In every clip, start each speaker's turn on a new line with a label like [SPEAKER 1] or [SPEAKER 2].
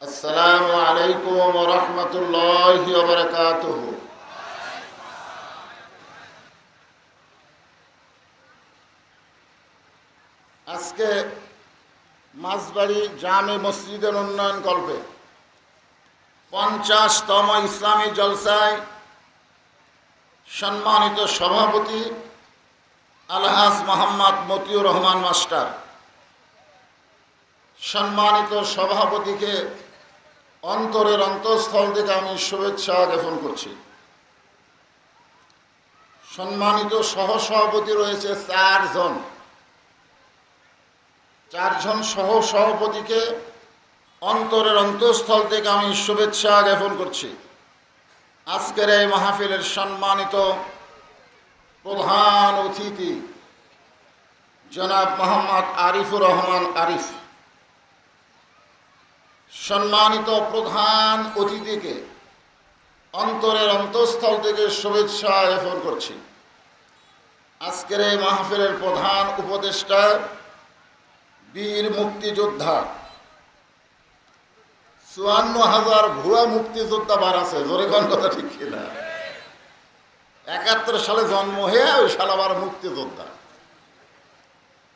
[SPEAKER 1] আসসালামু আলাইকুম ওয়া রাহমাতুল্লাহি ওয়া বারাকাতুহু। আজকে মাঝবাড়ি জামে মসজিদের উন্নয়ন কল্পে 50তম ইসলামী জলসায় সম্মানিত সভাপতি আলহাজ মোহাম্মদ মতিউর রহমান মাস্টার, সম্মানিত সভাপতিকে অন্তরের অন্তঃস্থল থেকে আমি শুভেচ্ছা জ্ঞাপন করছি। সম্মানিত সহসভাপতি রয়েছে চারজন সহসভাপতিকে অন্তরের অন্তঃস্থল থেকে আমি শুভেচ্ছা জ্ঞাপন করছি। আজকের এই মাহফিলের সম্মানিত প্রধান অতিথি জনাব মোহাম্মদ আরিফুর রহমান আরিফ, সম্মানিত প্রধান অতিথিকে অন্তরের অন্তঃস্থল থেকে শুভেচ্ছা জ্ঞাপন করছি। আজকের এই মাহফিলের প্রধান উপদেষ্টা বীর মুক্তিযোদ্ধা, ৫৪,০০০ ভুয়া মুক্তিযোদ্ধা বার আছে, জোরে কোন কথা ঠিক কিনা? ৭১ সালে জন্ম হয়ে ওই সাল আবার মুক্তিযোদ্ধা।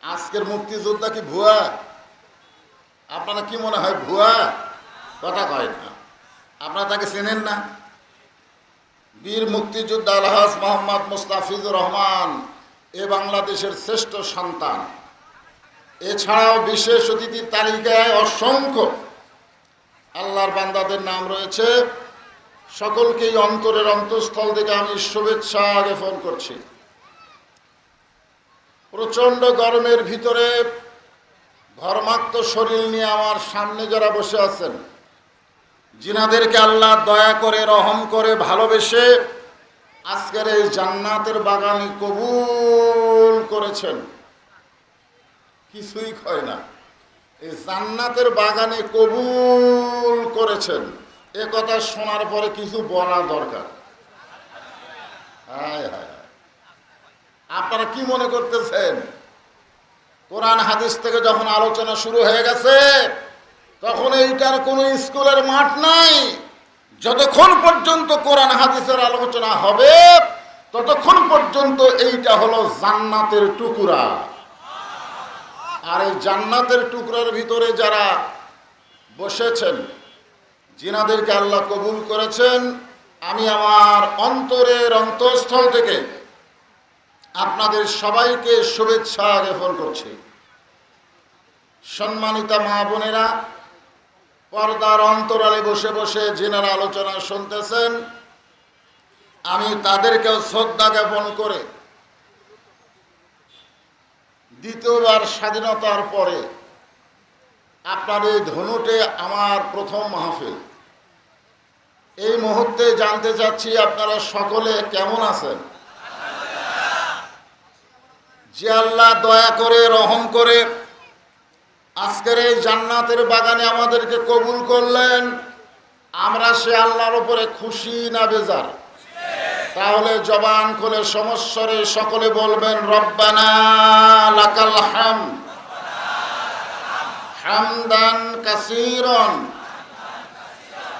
[SPEAKER 1] আজকের মুক্তিযোদ্ধা কি ভুয়া? আপনারা কি মনে হয় ভুয়া? কথা কয় না। আপনারা তাকে চেনেন না? বীর মুক্তিযোদ্ধা আলহাজ মোহাম্মদ মুস্তাফিজুর রহমান এ বাংলাদেশের শ্রেষ্ঠ সন্তান। এছাড়াও বিশেষ অতিথির তালিকায় অসংখ্য আল্লাহর বান্দাদের নাম রয়েছে। সকলকেই অন্তরের অন্তঃস্থল থেকে আমি শুভেচ্ছা জ্ঞাপন করছি। প্রচণ্ড গরমের ভিতরে ঘর্মাক্ত শরীর নিয়ে আমার সামনে যারা বসে আছেন, যিনাদেরকে আল্লাহ দয়া করে রহম করে ভালোবেসে আজকের এই জান্নাতের বাগানে কবুল করেছেন, কিছুই হয় না, এই জান্নাতের বাগানে কবুল করেছেন, এ কথা শোনার পরে কিছু বলা দরকার। হায় হায়, আপনারা কি মনে করতেছেন কোরআন হাদিস থেকে যখন আলোচনা শুরু হয়ে গেছে তখন এইটার কোনো স্কুলের মাঠ নাই? যতক্ষণ পর্যন্ত কোরআন হাদিসের আলোচনা হবে ততক্ষণ পর্যন্ত এইটা হলো জান্নাতের টুকরা। আর এই জান্নাতের টুকরার ভিতরে যারা বসেছেন, যিনাদেরকে আল্লাহ কবুল করেছেন, আমি আমার অন্তরের অন্তঃস্থল থেকে আপনাদের সবাইকে শুভেচ্ছা জ্ঞাপন করছি। সম্মানিতা মা বোনেরা, পর্দার অন্তরালে বসে বসে যিনারা আলোচনা শুনতেছেন, আমি তাদেরকেও শ্রদ্ধা জ্ঞাপন করে দ্বিতীয়বার স্বাধীনতার পরে আপনার এই ধনুটে আমার প্রথম মাহফিল। এই মুহূর্তে জানতে চাচ্ছি আপনারা সকলে কেমন আছেন? যে আল্লাহ দয়া করে রহম করে আজকের এই জান্নাতের বাগানে আমাদেরকে কবুল করলেন, আমরা সে আল্লাহর উপরে খুশি না বেজার? তাহলে জবান খুলে সমস্বরে সকলে বলবেন রব্বানা লাকাল হামদ হামদান কাসীরান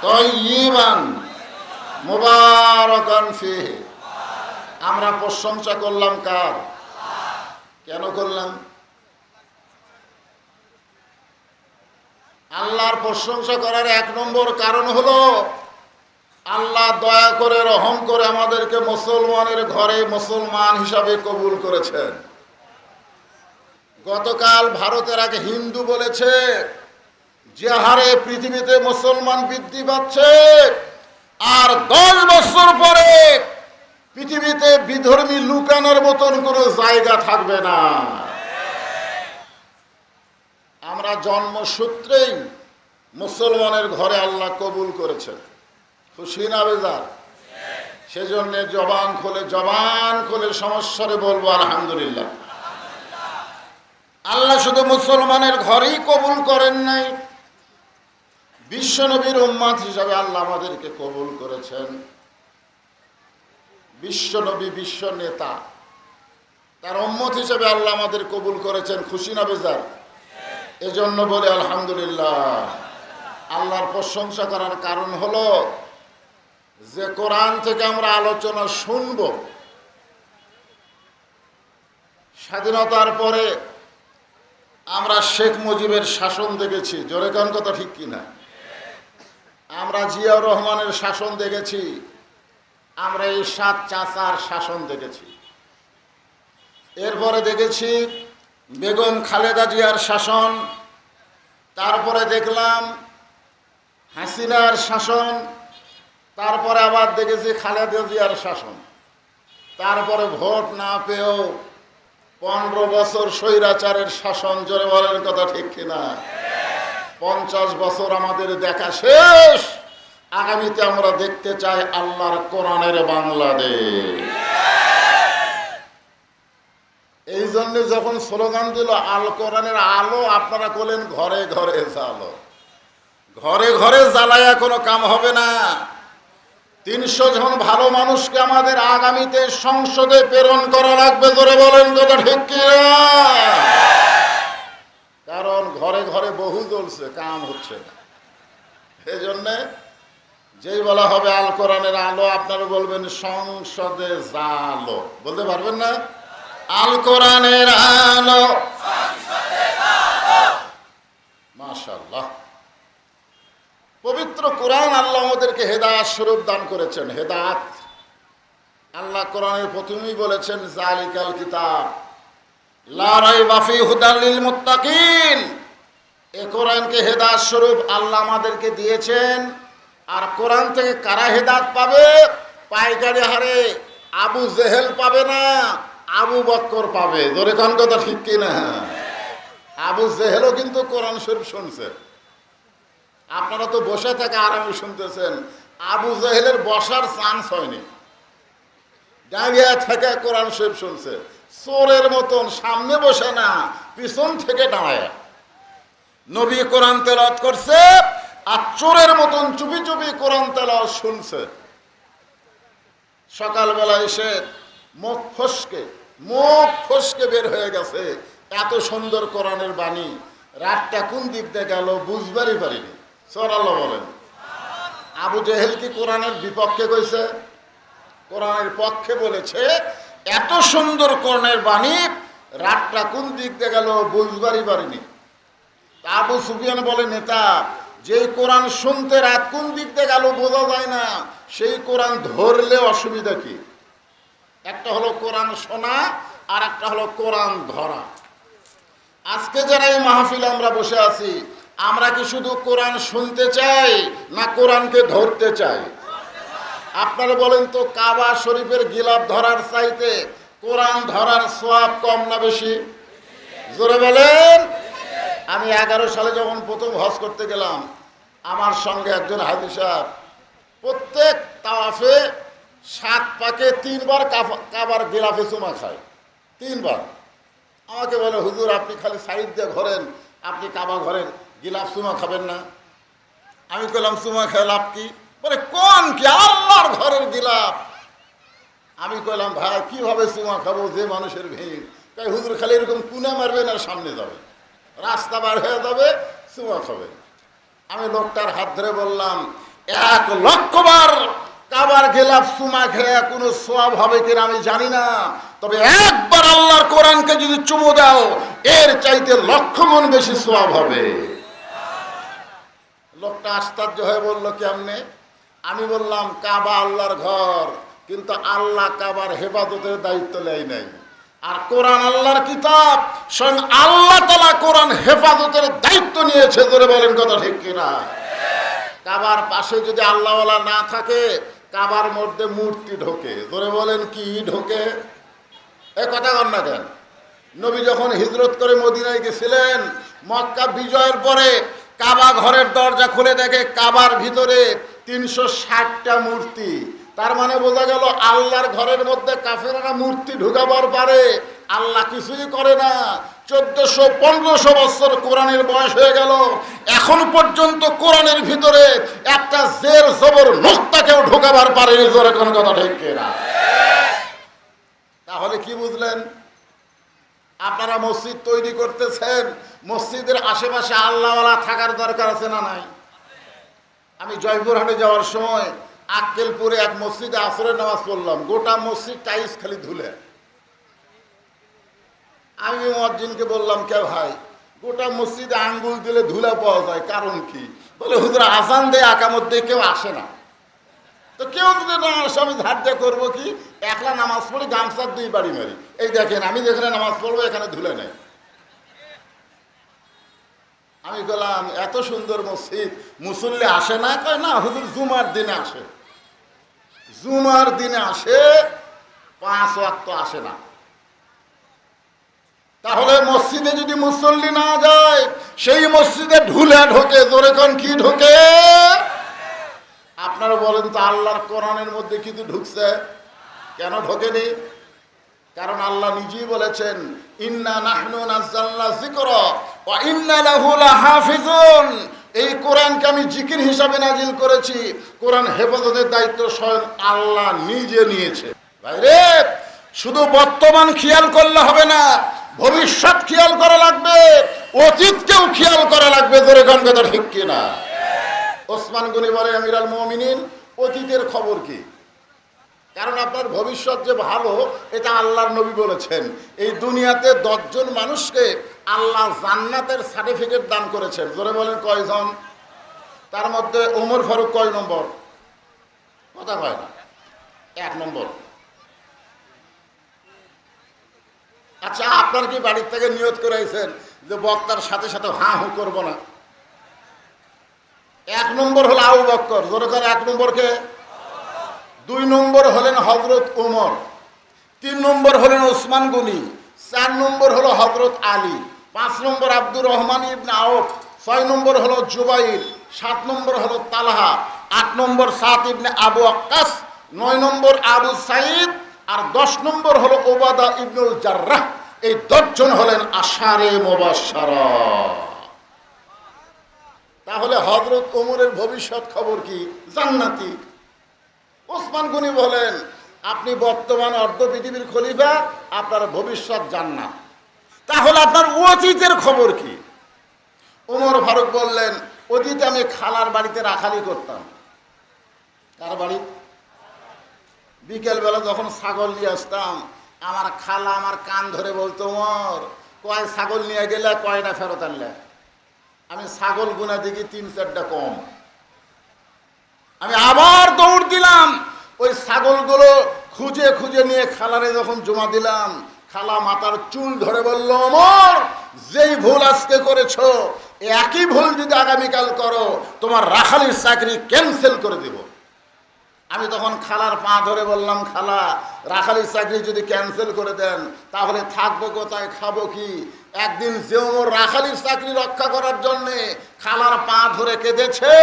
[SPEAKER 1] তাইয়িবান মুবারাকান ফীহি। আমরা প্রশংসা করলাম কার? কেন করলাম? আল্লাহর প্রশংসা করার এক নম্বর কারণ হলো আল্লাহ দয়া করে রহম করে আমাদেরকে মুসলমানের ঘরে মুসলমান হিসাবে কবুল করেছেন। গতকাল ভারতের এক হিন্দু বলেছে, যে হারে পৃথিবীতে মুসলমান বৃদ্ধি পাচ্ছে আর 10 বছর পরে পৃথিবীতে বিধর্মী লুকানোর মতন কোনো জায়গা থাকবে না। আমরা জন্মসূত্রেই মুসলমানের ঘরে আল্লাহ কবুল করেছেন, খুশি না বেজার? সেজন্য জবান খুলে সমস্যারে বলবো আলহামদুলিল্লাহ। আল্লাহ শুধু মুসলমানের ঘরেই কবুল করেন নাই, বিশ্বনবীর উম্মত হিসাবে আল্লাহ আমাদেরকে কবুল করেছেন। বিশ্বনবী বিশ্ব নেতা, তার উম্মত হিসাবে আল্লাহ আমাদের কবুল করেছেন, খুশি না বেজার? এজন্য বলে আলহামদুলিল্লাহ। আল্লাহর প্রশংসা করার কারণ হলো যে কোরআন থেকে আমরা আলোচনা শুনব। স্বাধীনতার পরে আমরা শেখ মুজিবের শাসন দেখেছি, জোরে কোন কথা ঠিক কিনা? আমরা জিয়াউর রহমানের শাসন দেখেছি, আমরা এই 7 চাচার শাসন দেখেছি। এরপরে দেখেছি বেগম খালেদা জিয়ার শাসন, তারপরে দেখলাম হাসিনার শাসন, তারপরে আবার দেখেছি খালেদা জিয়ার শাসন। তারপরে ভোট না পেয়েও 15 বছর স্বৈরাচারের শাসন, জোরে বলেন কথা ঠিক কিনা? 50 বছর আমাদের দেখা শেষ। আগামীতে আমরা দেখতে চাই আল্লাহর কোরআনের বাংলাদেশ। এই জন্য যখন স্লোগান দিল আল কোরআনের আলো, আপনারা বলেন ঘরে ঘরে জ্বালো। ঘরে ঘরে জ্বালায়া কোনো কাম হবে না। 300 জন ভালো মানুষকে আমাদের আগামীতে সংসদে প্রেরণ করা লাগবে, জোরে বলেন কথা ঠিক কিনা? কারণ ঘরে ঘরে বহু জ্বলছে, কাম হচ্ছে না। এই জন্যে যেই বলা হবে আল কোরআনের আলো, আপনারা বলবেন সংসদে জালো। বলতে পারবেন না? আল কোরআনের আলো, মাশাআল্লাহ। পবিত্র কোরআন আল্লাহ আমাদেরকে হেদায়েত স্বরূপ দান করেছেন। হেদায়েত আল্লাহ কোরআনের প্রথমেই বলেছেন জালিকাল কিতাব লা রাইবা ফি হুদাল লিল মুত্তাকিন। এই কোরআনকে হেদায়েত স্বরূপ আল্লাহ আমাদেরকে দিয়েছেন। আর কোরআন থেকে কারা হেদায়েত পাবে? পাইকারি হারে আবু জেহেল পাবে না, আবু বক্কর পাবে। জোরে কোন কথা ঠিক কিনা? আবু জেহেলও কিন্তু কোরআন শরীফ শুনছে। আপনারা তো বসে থেকে আরামে শুনতেছেন, আবু জেহেলের বসার চান্স হয়নি, দাঁড়িয়ে থেকে কোরআন শরীফ শুনছে। চোরের মতন সামনে বসে না, পিছন থেকে দাঁড়ায় নবী কোরআন তেলাওয়াত করছে, আর চোরের মতন চুপি চুপি কোরআন তেলাওয়াত শুনছে। সকালবেলা এসে মুখ ফসকে বের হয়ে গেছে, এত সুন্দর কোরআনের বাণী। রাতটা কোন দিক দিয়ে গেল বুঝবারই পারিনি। সুবহানাল্লাহ বলেন। আবু জেহেল কি কোরআনের বিপক্ষে কইছে? কোরআনের পক্ষে বলেছে। এত সুন্দর কোরআনের বাণী, রাতটা কোন দিক দিয়ে গেল বুঝবারই পারিনি। আবু সুফিয়ান বলে, নেতা, যেই কোরআন শুনতে রাত কোন দিক দিয়ে গেল বোঝা যায় না, সেই কোরআন ধরলে অসুবিধা কি? একটা হলো কোরআন শোনা, আর একটা হলো কোরআন ধরা। আজকে যারা এই মাহফিলে আমরা বসে আছি, আমরা কি শুধু কোরআন শুনতে চাই না কোরআনকে ধরতে চাই? আপনারা বলেন তো, কাবা শরীফের গিলাফ ধরার চাইতে কোরআন ধরার সওয়াব কম না বেশি? জোরে বলেন। আমি 11 সালে যখন প্রথম হজ করতে গেলাম, আমার সঙ্গে একজন হাজী সাহেব প্রত্যেক তাওয়াফে 7 পাকে 3 বার কাবার গিলাফে চুমা খায়, 3 বার। আমাকে বলে, হুজুর আপনি খালি সাইড দিয়ে ঘোরেন, আপনি কাবা ঘরের গিলাফ চুমা খাবেন না? আমি কইলাম চুমা খেয়ে লাভ কি? বলে কোন কি আল্লাহর ঘরের গিলাফ। আমি কইলাম ভাই কিভাবে চুমা খাবো, যে মানুষের ভিড়। তাই হুজুর খালি এরকম কুনা মারবেন আর সামনে যাবে, রাস্তা বার হয়ে যাবে, চুমা খাবে। আমি লোকটার হাত ধরে বললাম, 1 লক্ষ বার কাবার গিলাফ চুমা খেয়ে কোনো সওয়াব হবে কিনা আমি জানি না, তবে একবার আল্লাহর কোরআনকে যদি চুমু দাও, এর চাইতে 1,00,000 গুণ বেশি সওয়াব হবে। লোকটা আশ্চর্য হয়ে বলল, কেমনে? আমি বললাম, কাবা আল্লাহর ঘর, কিন্তু আল্লাহ কাবার হেফাজতের দায়িত্ব নেয় নাই। আর কোরআন আল্লাহর কিতাব, স্বয়ং আল্লাহ তাআলা কোরআন হেফাজতের দায়িত্ব নিয়েছে। ধরে বলেন কথা ঠিক কিনা? কাবার পাশে যদি আল্লাহওয়ালা না থাকে, কাবার মধ্যে মূর্তি ঢোকে। ধরে বলেন কি ঢোকে? এ কথা বল না কেন? নবী যখন হিজরত করে মদিনায় গেছিলেন, মক্কা বিজয়ের পরে কাবা ঘরের দরজা খুলে দেখে কাবার ভিতরে 360টা মূর্তি। তার মানে বোঝা গেল আল্লাহর ঘরের মধ্যে কাফেররা মূর্তি ঢুকাবার পারে, আল্লাহ কিছুই করে না। 1400-1500 বছর কোরআনের বয়স হয়ে গেল, এখন পর্যন্ত কোরআনের ভিতরে একটা জের জবর নোক্তাকেও ঢোকাবার পারেনি। জোরে কোন কথা ঠিক কিনা? তাহলে কি বুঝলেন? আপনারা মসজিদ তৈরি করতেছেন, মসজিদের আশেপাশে আল্লাহওয়ালা থাকার দরকার আছে না নাই? আমি জয়পুরহাটে যাওয়ার সময় আক্কেলপুরে এক মসজিদে আসরের নামাজ পড়লাম, গোটা মসজিদ টাইলস খালি ধুলে। আমি মুয়াজ্জিনকে বললাম, কে ভাই, গোটা মসজিদে আঙ্গুল দিলে ধুলা পাওয়া যায়, কারণ কি? বলে হুজুর আজান দেয়, আকামত দিয়ে কেউ আসে না, তো কেউ যদি না আসে আমি ধার দিয়ে করবো কি, একলা নামাজ পড়ি, গামছার 2 বাড়ি মারি। এই দেখেন আমি যেখানে নামাজ পড়বো এখানে ধুলে নেই। আমি বললাম এত সুন্দর মসজিদ, মুসল্লি আসে না? কয় না হুজুর জুমার দিনে আসে। জুমার দিনে আসে, 5 ওয়াক্ত আসে না। তাহলে মসজিদে যদি মুসল্লি না যায়, সেই মসজিদে ঢুলে ঢোকে। জোরে কোন কি ঢোকে? আপনারা বলেন তো, আল্লাহর কোরআনের মধ্যে কিন্তু ঢুকছে, কেন ঢোকেনি? কারণ আল্লাহ নিজেই বলেছেন, ইন্না নাহনু নাযালনা যিকরা ওয়া ইন্না লাহু লাহাফিজুন। এই কোরআনকে আমি জিকির হিসাবে নাজিল করেছি, কোরআন হেফাজতের দায়িত্ব স্বয়ং আল্লাহ নিজে নিয়েছে। ভাইরে, শুধু বর্তমান খেয়াল করলে হবে না, ভবিষ্যৎ খেয়াল করা লাগবে, অতীতকেও খেয়াল করা লাগবে। জোরে কোন কথা ঠিক কিনা? ওসমান গনি বলে, আমিরুল মুমিনিন, অতীতের খবর কি? কারণ আপনার ভবিষ্যৎ যে ভালো, এটা আল্লাহর নবী বলেছেন। এই দুনিয়াতে 10 জন মানুষকে আল্লাহ জান্নাতের সার্টিফিকেট দান করেছেন। জোরে বলেন কয়জন? তার মধ্যে ওমর ফারুক কয় নম্বর? কথা কয় না, 1 নম্বর। আচ্ছা, আপনার কি বাড়ির থেকে নিয়ত করেছেন যে বক্তার সাথে সাথে হাঁ হু করবো না? 1 নম্বর হলো আবু বকর। জোরে করে 1 নম্বরকে। 2 নম্বর হলেন হযরত উমর, 3 নম্বর হলেন ওসমান গনি, 4 নম্বর হলো হযরত আলী, 5 নম্বর আব্দুর রহমান ইবনে আউফ, 6 নম্বর হলো জুবাইর, 7 নম্বর হলো তালহা, 8 নম্বর সাদ ইবনে আবু ওয়াক্কাস, 9 নম্বর আবু সাঈদ, আর 10 নম্বর হলো উবাদা ইবনুল জাররাহ। এই 10 জন হলেন আশারে মুবাশশারা। তাহলে হযরত ওমরের ভবিষ্যৎ খবর কি? জান্নাতি। ওসমান গনি বলেন, আপনি বর্তমান অর্ধ পৃথিবীর খলিফা, আপনার ভবিষ্যৎ জান্নাত। তাহলে আপনার অতীতের খবর কি? ওমর ফারুক বললেন, অতীতে আমি খালার বাড়িতে রাখালি করতাম। কার বাড়ি? বিকেলবেলা যখন ছাগল নিয়ে আসতাম, আমার খালা আমার কান ধরে বলতো, ওমর, কয় ছাগল নিয়ে গেলে কয়টা ফেরত আনলে? আমি ছাগল গুনা দেখি 3-4টা কম। আমি আবার দৌড় দিলাম, ওই ছাগলগুলো খুঁজে খুঁজে নিয়ে খালারে যখন জমা দিলাম, খালা মাথার চুল ধরে বলল, ওমর, যেই ভুল আজকে করেছো, একই ভুল যদি আগামীকাল করো, তোমার রাখালির চাকরি ক্যান্সেল করে দেব। আমি তখন খালার পা ধরে বললাম, খালা, রাখালির চাকরি যদি ক্যান্সেল করে দেন, তাহলে থাকবো কোথায়, খাবো কি? একদিন যে ওমর রাখালির চাকরি রক্ষা করার জন্য খালার পা ধরে কেঁদেছে,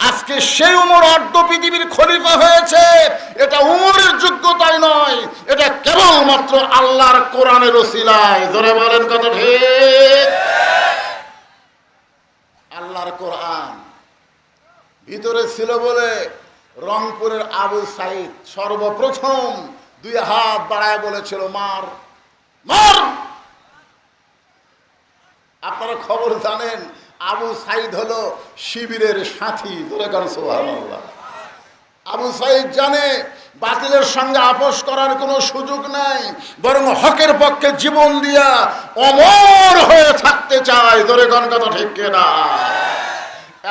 [SPEAKER 1] আজকে সেই ওমর অর্ধ পৃথিবীর খলিফা হয়েছে। এটা ওমরের যোগ্যতায় নয়, এটা কেবলমাত্র আল্লাহর কোরআনের ওসিলায়। জোরে বলেন কত ঠিক? আল্লাহর কোরআন ভিতরে ছিল বলে রংপুরের আবু সাঈদ সর্বপ্রথম 2 হাত বাড়ায় বলেছিল, মার মার। আপনারা খবর জানেন, আবু সাঈদ হলো শিবিরের সাথী। সুবহানাল্লাহ। আবু সাঈদ জানে বাতিলের সঙ্গে আপোষ করার কোনো সুযোগ নাই, বরং হকের পক্ষে জীবন দিয়া অমর হয়ে থাকতে চায়। ধরে কোন কথা ঠিক কিনা?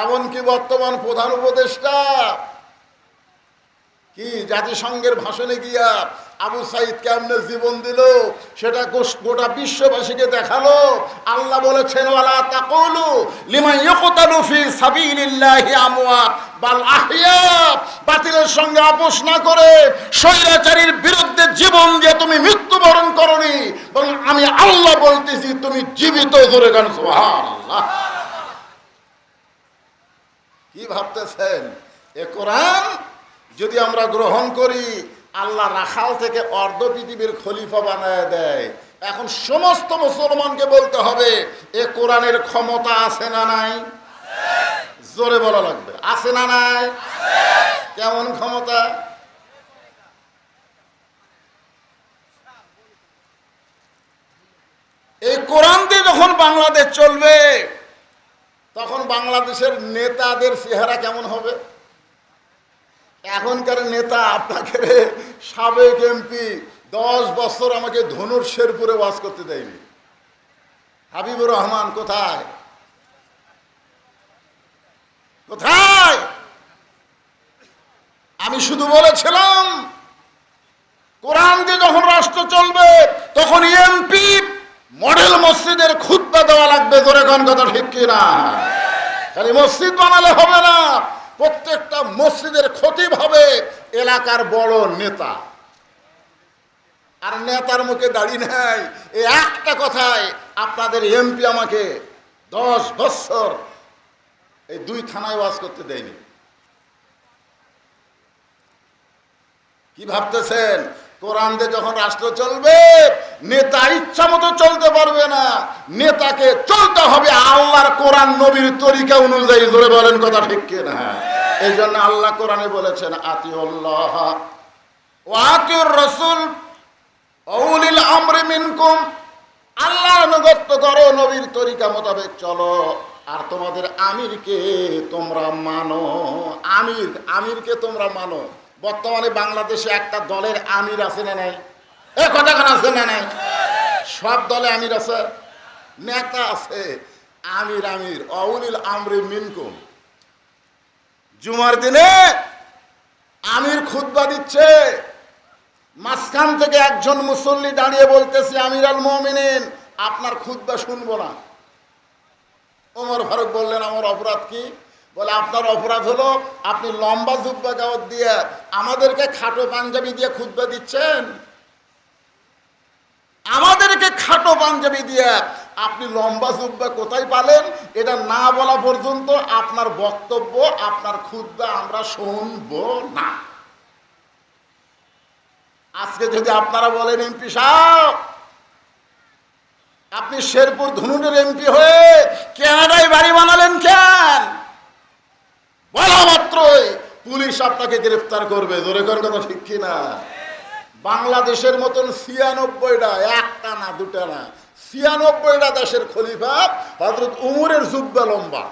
[SPEAKER 1] এমনকি বর্তমান প্রধান উপদেষ্টা কি জাতিসংঘের ভাষণে গিয়া আবু সাঈদ কেমনে জীবন দিল, সেটা গোটা বিশ্ববাসীকে দেখালো। আল্লাহ বলেছেন, ওয়ালা তাকুলু লিমান ইয়াকতালু ফি সাবিলিল্লাহি আমওয়াত বাল আহইয়া। বাতিলের সঙ্গে আপোষ না করে স্বৈরাচারীর বিরুদ্ধে জীবন দিয়ে তুমি মৃত্যুবরণ করনি, বরং আমি আল্লাহ বলতেছি তুমি জীবিত। জোরে গান সুবহানাল্লাহ। কি ভাবতেছেন? এ কোরআন যদি আমরা গ্রহণ করি, আল্লাহ রাখাল থেকে অর্ধ পৃথিবীর খলিফা বানায় দেয়। এখন সমস্ত মুসলমানকে বলতে হবে, এ কোরআনের ক্ষমতা আছে না নাই? জোরে বলা লাগবে, আছে না নাই? কেমন ক্ষমতা? এই কোরআন দিয়ে যখন বাংলাদেশ চলবে, তখন বাংলাদেশের নেতাদের চেহারা কেমন হবে? এখনকার নেতা আপনাকে সাবেক এমপি 10 বছর আমাকে ধনুর শেরপুরে ওয়াজ করতে দেয়নি। হাবিবুর রহমান কোথায় কোথায়? আমি শুধু বলেছিলাম কোরআন দিয়ে যখন রাষ্ট্র চলবে তখন এমপি মডেল মসজিদের খুতবা দেওয়া লাগবে। জোরে কোন কথা ঠিক কিনা? খালি মসজিদ বানালে হবে না, প্রত্যেকটা মসজিদের খতিব হবে এলাকার বড় নেতা। আর নেতার মুখে দাঁড়িয়ে নেয় এই একটা কথায় আপনাদের এমপি আমাকে 10 বছর এই 2 থানায় ওয়াজ করতে দেয়নি। কি ভাবতেছেন? কোরআন দিয়ে যখন রাষ্ট্র চলবে নেতা ইচ্ছা মতো চলতে পারবে না, নেতাকে চলতে হবে আল্লাহর কোরআন নবীর তরিকা অনুযায়ী। জোরে বলেন কথা ঠিক কিনা? এই জন্য আল্লাহ কোরআনে বলেছেন আতিউল্লাহ ওয়া আতিউর রাসূল উলিল আমরি মিনকুম, আল্লাহর আনুগত্য করো, নবীর তরিকা মোতাবেক চলো, আর তোমাদের আমিরকে তোমরা মানো। আমিরকে তোমরা মানো। বর্তমানে বাংলাদেশে একটা দলের আমির আছে না নাই? কতক্ষণ আছে না নাই? সব দলে আমির আছে, নেতা আছে, আমির উলিল আমরি মিনকুম। জুমার দিনে আমির খুতবা দিচ্ছে, মাঝখান থেকে একজন মুসল্লি দাঁড়িয়ে বলতেছে আমিরুল মুমিনিন আপনার খুতবা শুনবো না। ওমর ফারুক বললেন আমার অপরাধ কি? বলে আপনার অপরাধ হলো আপনি লম্বা জুব্বা গাওয়াত দিয়ে আমাদেরকে খাটো পাঞ্জাবি দিয়ে খুতবা দিচ্ছেন। আমাদেরকে খাটো পাঞ্জাবি দিয়ে আপনি লম্বা জুব্বা কোথায় পালেন? এটা না বলা পর্যন্ত আপনার বক্তব্য, আপনার খুতবা আমরা শুনবো না। আজকে যদি আপনারা বলেন এমপি সাহেব আপনি শেরপুর ধনুনের এমপি হয়ে কানাডায় বাড়ি বানালেন কেন? বলা মাত্রই পুলিশ আপনাকে গ্রেফতার করবে। জোরে কর কথা ঠিক কিনা? বাংলাদেশের মতন 96টা, একটা না দুটা না, 96টা দেশের খলিফা হযরত উমরের জুব্বা লম্বা।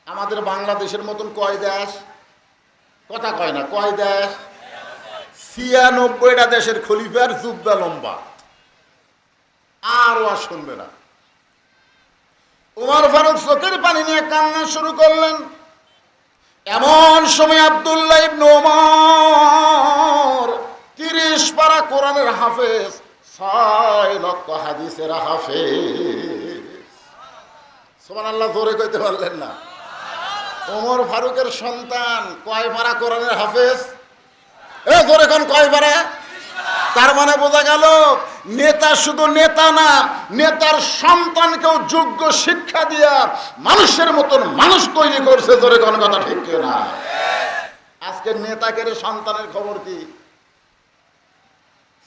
[SPEAKER 1] আমাদের বাংলাদেশের মতন কয় দেশ? কথা কয় না, কয় দেশ? 96টা দেশের খলিফার জুব্বা লম্বা। আর ওয়াজ শুনবে না। উমর ফারুক চোখের পানি নিয়ে কান্না শুরু করলেন। এমন সময় আব্দুল্লাহ ইবনে উমর 30 পারা কোরআনের হাফেজ, 6 লক্ষ হাদিসের হাফেজ। সুবহানাল্লাহ, জোরে কইতে পারলেন না? ওমর ফারুকের সন্তান কয় পারা কোরআনের হাফেজ? জোরে কোন কয় পারা? তার মানে বোঝা গেল নেতা শুধু নেতা না, নেতার সন্তানকেও যোগ্য শিক্ষা দিয়া মানুষের মতন মানুষ তৈরি করছে। জোরে কোন কথা ঠিক না? আজকে নেতাকে সন্তানের খবর কি?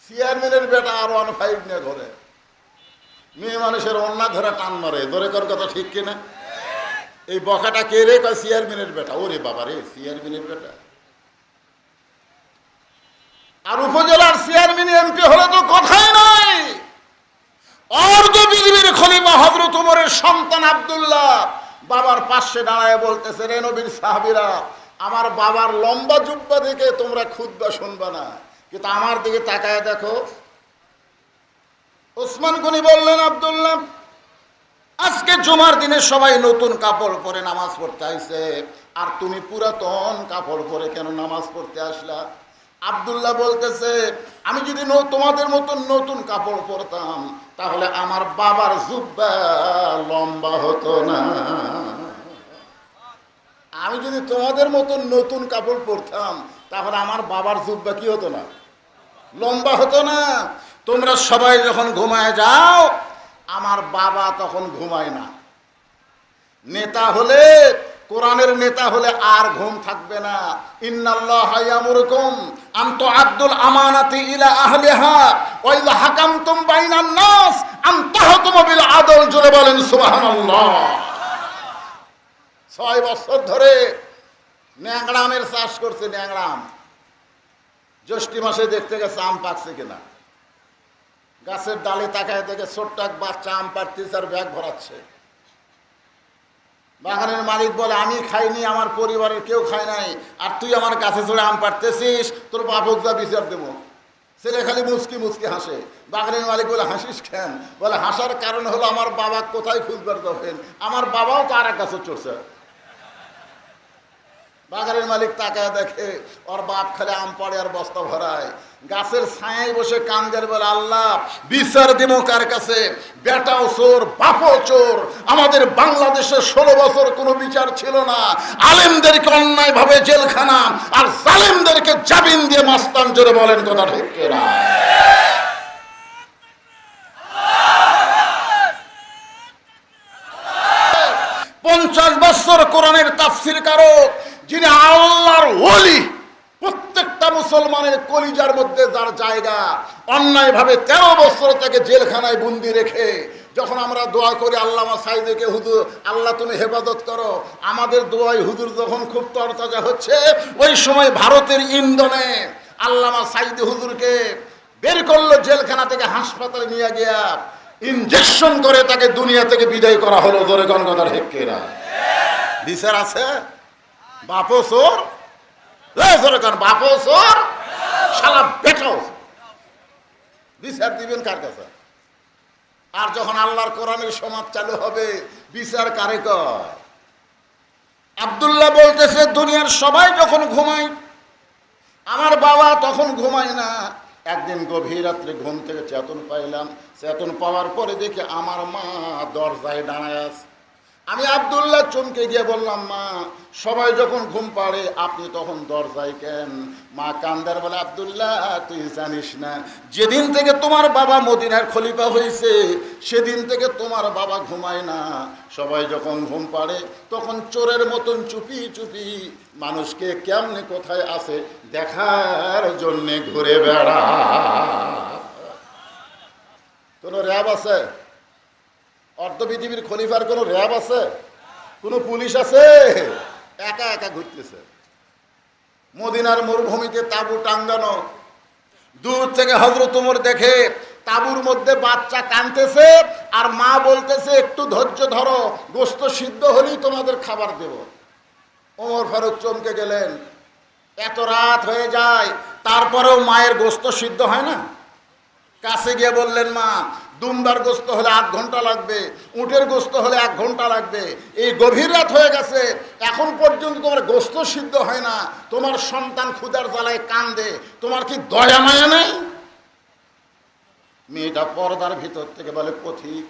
[SPEAKER 1] চেয়ারম্যানের বেটা আর 15 নিয়ে ঘরে, মেয়ে মানুষের অন্যা ধরে টান মারে। জোরে কোন কথা ঠিক কিনা? এই বকাটা কে রে? কয় চেয়ারম্যানের বেটা। ওরে বাবা রে, চেয়ারম্যানের বেটা। আর উপজেলার চেয়ারম্যান এমপি হলে তো কথাই নাই। অর্ধ পৃথিবীর খলিফা হযরত ওমরের সন্তান আব্দুল্লাহ বাবার পাশে দাঁড়ায় বলতেছে, রে নবীর সাহাবীরা, আমার বাবার লম্বা জুব্বা দেখে তোমরা খুতবা শুনবা না, কিন্তু আমার দিকে তাকায় দেখো। ওসমান গনি বললেন, আব্দুল্লাহ আজকে জুমার দিনে সবাই নতুন কাপড় পরে নামাজ পড়তে আইছে, আর তুমি পুরাতন কাপড় পরে কেন নামাজ পড়তে আসলা? আব্দুল্লাহ বলতেছে, আমি যদি তোমাদের মতন নতুন কাপড় পরতাম তাহলে আমার বাবার জুব্বা লম্বা হতো না। আমি যদি তোমাদের মতন নতুন কাপড় পরতাম তাহলে আমার বাবার জুব্বা কি হতো না? লম্বা হতো না। তোমরা সবাই যখন ঘুমায় যাও আমার বাবা তখন ঘুমায় না। নেতা হলে, কোরআনের নেতা হলে আর ঘুম থাকবে না। ইন্নাল্লাহা ইয়ামুরুকুম আন তুআদ্দুল আমানাতি ইলা আহলিহা ওয়া ইযা হাকামতুম বাইনান নাস আন তাহকুমু বিল আদল। জোরে বলেন সুবহানাল্লাহ। 6 বছর ধরে ন্যাংরামের চাষ করছে। ন্যাংরাম জ্যৈষ্ঠ মাসে দেখতে গেছে আম পাকছে কিনা। গাছের ডালে তাকায় দেখে ছোট্ট এক বাচ্চা আম পাড়তেছে আর ব্যাগ ভরাচ্ছে। বাগানের মালিক বলে, আমি খাইনি, আমার পরিবারের কেউ খায় নাই, আর তুই আমার কাছে চড়ে আম পাড়তেছিস, তোর বাপক যা বিচার দেবো। ছেলে খালি মুচকি মুচকি হাসে। বাগানের মালিক বলে, হাসিস কেন? বলে, হাসার কারণ হলো আমার বাবা কোথায় খুঁজবার যাবেন, আমার বাবাও তো আর এক গাছে চড়ছে। বাগানের মালিক তাকায় দেখে ওর বাপ খালি আম পাড়ে আর বস্তা ভরায়। গাছের ছায়ায় বসে কান্দের বলে, আল্লাহ বিচার দিব কার কাছে? বেটাও চোর, বাপও চোর। আমাদের বাংলাদেশে 16 বছর কোনো বিচার ছিল না। আলেমদেরকে অন্যায় ভাবে জেলখানা, আর জালেমদেরকে জামিন দিয়ে মাস্তান। জোরে বলেন কথা ঠিক কিনা? 50 বছর কোরআনের তাফসীর কারো, যিনি আল্লাহর ওলি, প্রত্যেকটা মুসলমানের কলিজার মধ্যে যার জায়গা, অন্যায়ভাবে 13 বছর তাকে জেলখানায় বন্দি রেখে যখন আমরা দোয়া করি আল্লামা সাইদিকে, হুজুর আল্লাহ তুমি হেফাজত করো, আমাদের দোয়ায় হুজুর যখন খুব তরতাজা হচ্ছে, ওই সময় ভারতের ইন্ধনে আল্লামা সাইদি হুজুরকে বের করলো জেলখানা থেকে, হাসপাতালে নিয়ে গিয়া ইনজেকশন করে তাকে দুনিয়া থেকে বিদায় করা হলো। জোরে কোন কথা ঠিক কিনা? বিচার আছে? বাপও চোর, জোরে কোন বাপও চোর, শালা বেটাও। বিচার দিবেন কার কাছে? আর যখন আল্লাহর কোরআনের সমাজ চালু হবে, বিচার কারে কয়? আব্দুল্লাহ বলতেছে, দুনিয়ার সবাই যখন ঘুমায়, আমার বাবা তখন ঘুমায় না। একদিন গভীর রাত্রে ঘুম থেকে চেতন পাইলাম। চেতন পাওয়ার পরে দেখি আমার মা দরজায় দাঁড়ায় আছে। আমি আব্দুল্লাহ চমকে গিয়ে বললাম, মা সবাই যখন ঘুম পাড়ে আপনি তখন দরজায় কেন? মা কান্দার বলে, আব্দুল্লাহ তুই জানিস না, যেদিন থেকে তোমার বাবা মদিনার খলিফা হয়েছে সেদিন থেকে তোমার বাবা ঘুমায় না। সবাই যখন ঘুম পাড়ে তখন চোরের মতন চুপি চুপি মানুষকে কেমনে কোথায় আছে দেখার জন্যে ঘুরে বেড়া। কোনো র্যাব আছে? অর্ধ পৃথিবীর খলিফার কোনো র্যাব আছে? কোনো পুলিশ আছে? একা একা ঘুরতেছে। মদিনার মরুভূমিতে তাঁবু টাঙ্গানো, দূর থেকে হযরত ওমর দেখে তাঁবুর মধ্যে বাচ্চা কাঁদতেছে, আর মা বলতেছে, একটু ধৈর্য ধরো, গোশত সিদ্ধ হলেই তোমাদের খাবার দেব। ওমর ফারুক চমকে গেলেন। এত রাত হয়ে যায়, তারপরেও মায়ের গোশত সিদ্ধ হয় না। কাছে গিয়ে বললেন, মা দুম্বার গোশত হলে 8 ঘন্টা লাগবে, উটের গোশত হলে 1 ঘন্টা লাগবে। এই গভীর রাত হয়ে গেছে, এখন পর্যন্ত তোমার গোশত সিদ্ধ হয় না, তোমার সন্তান ক্ষুধার জ্বালায় কান্দে, তোমার কি দয়া মায়া নেই? মেয়েটা পর্দার ভিতর থেকে বলে, পথিক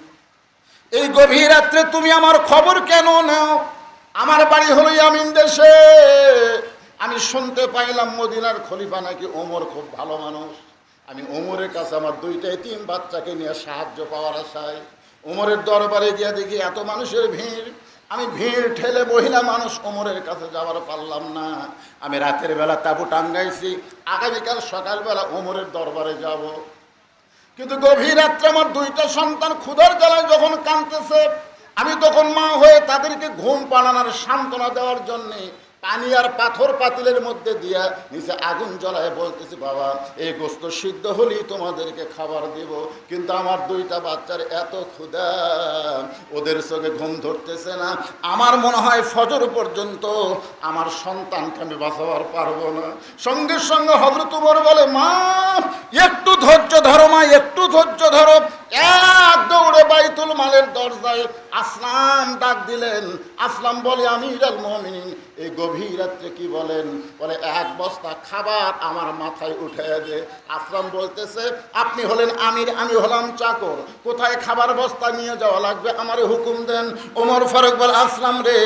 [SPEAKER 1] এই গভীর রাত্রে তুমি আমার খবর কেন নাও? আমার বাড়ি হলো ইয়ামিন দেশে। আমি শুনতে পাইলাম মদিনার খলিফা নাকি ওমর খুব ভালো মানুষ। আমি ওমরের কাছে আমার 2টা এতিম বাচ্চাকে নিয়ে সাহায্য পাওয়ার আশায় ওমরের দরবারে গিয়ে দেখি এত মানুষের ভিড়। আমি ভিড় ঠেলে মহিলা মানুষ ওমরের কাছে যাওয়ার পারলাম না। আমি রাতের বেলা তাঁবু টাঙ্গাইছি, আগামীকাল সকালবেলা ওমরের দরবারে যাব। কিন্তু গভীর রাত্রে আমার 2টা সন্তান ক্ষুধার জ্বালায় যখন কাঁদতেছে, আমি তখন মা হয়ে তাদেরকে ঘুম পাড়ানোর সান্ত্বনা দেওয়ার জন্যে পানি আর পাথর পাতিলের মধ্যে দিয়া নিচে আগুন জ্বলায় বলতেছি, বাবা এই গোশত সিদ্ধ হলেই তোমাদেরকে খাবার দেব। কিন্তু আমার 2টা বাচ্চার এত ক্ষুধা, ওদের চোখে ঘুম ধরতেছে না। আমার মনে হয় ফজর পর্যন্ত আমার সন্তানকে আমি বাঁচাবার পারবো না। সঙ্গে সঙ্গে হযরত ওমর বলে, মা একটু ধৈর্য ধরো, মা একটু ধৈর্য ধরো। এক দৌড়ে বাইতুল মালের দরজায় আসলাম ডাক দিলেন। আসলাম বলে, আমিরুল মুমিনিন এই গভীর রাত্রে কি বলেন? বলে, 1 বস্তা খাবার আমার মাথায় উঠে দে। আসলাম বলতেছে, আপনি হলেন আমির, আমি হলাম চাকর, কোথায় খাবার বস্তা নিয়ে যাওয়া লাগবে আমারে হুকুম দেন। ওমর ফারুক বলে, আসলাম রে,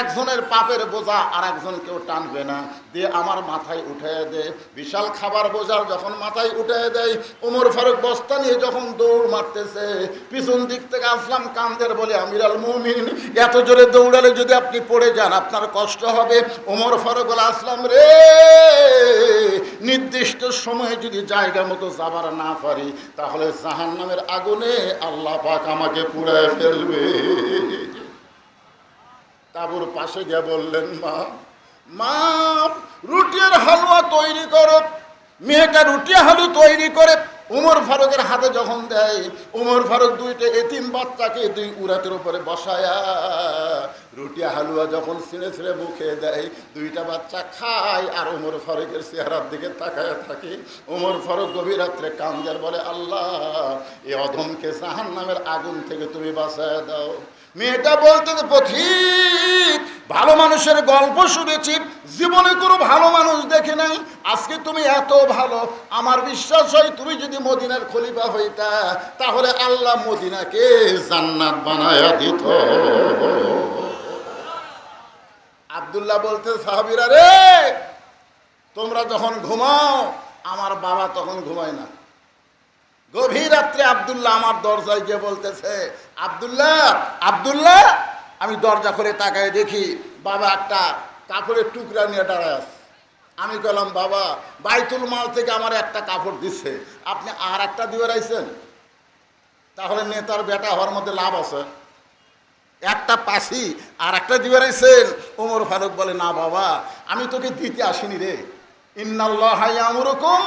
[SPEAKER 1] একজনের পাপের বোঝা আর একজন কেউ টানবে না, দিয়ে আমার মাথায় উঠে দে। বিশাল খাবার বোঝার যখন মাথায় উঠে দেয়, ওমর ফারুক বস্তা নিয়ে যখন দৌড় মারতেছে, পিছন দিক থেকে আসলাম কান্দের বলে, আমিরুল মুমিনিন এত জোরে দৌড়ালে যদি আপনি পড়ে যান আপনার কষ্ট হবে। ওমর ফারুক বলে, আসলাম রে, নির্দিষ্ট সময়ে যদি জায়গা মতো যাবার না পারি তাহলে জাহান্নামের আগুনে আল্লাহ পাক আমাকে পুড়ায় ফেলবে। তাঁবুর পাশে গিয়ে বললেন, মা রুটির হালুয়া তৈরি করো। মেয়েটা রুটি হালু তৈরি করে উমর ফারুকের হাতে যখন দেয়, উমর ফারুক দুইটা এতিম বাচ্চাকে দুই উরাতের উপরে বসায়া রুটি হালুয়া যখন ছিঁড়ে ছিঁড়ে মুখে দেয়, দুইটা বাচ্চা খায় আর উমর ফারুকের চেহারার দিকে তাকায় থাকে। উমর ফারুক গভীর রাত্রে কান্দার বলে, আল্লাহ, এই অধমকে জাহান্নামের আগুন থেকে তুমি বাঁচায় দাও। মেয়েটা বলতে, পথিক, ভালো মানুষের গল্প শুনেছি, জীবনে কোনো ভালো মানুষ দেখে নাই, আজকে তুমি এত ভালো, আমার বিশ্বাস হয় তুমি যদি মদিনার খলিফা হইতা তাহলে আল্লাহ মদিনাকে জান্নাত বানায়া দিত। আব্দুল্লাহ বলতে, সাহাবীরা রে, তোমরা যখন ঘুমাও আমার বাবা তখন ঘুমায় না। গভীর রাত্রে আব্দুল্লাহ আমার দরজায় গিয়ে বলতেছে, আব্দুল্লাহ, আব্দুল্লাহ। আমি দরজা করে তাকায় দেখি বাবা একটা কাপড়ের টুকরা নিয়ে দাঁড়ায় আছে। আমি বললাম, বাবা, বাইতুল মাল থেকে আমার একটা কাপড় দিচ্ছে, আপনি আর একটা দিয়ে রাইছেন, তাহলে নেতার বেটা হওয়ার মধ্যে লাভ আছে। একটা পাশি আর একটা দিয়ে রাইছেন। ওমর ফারুক বলে, না বাবা, আমি তোকে দিতে আসিনি রে। ইন্নাল্লাহা ইয়ামুরুকুম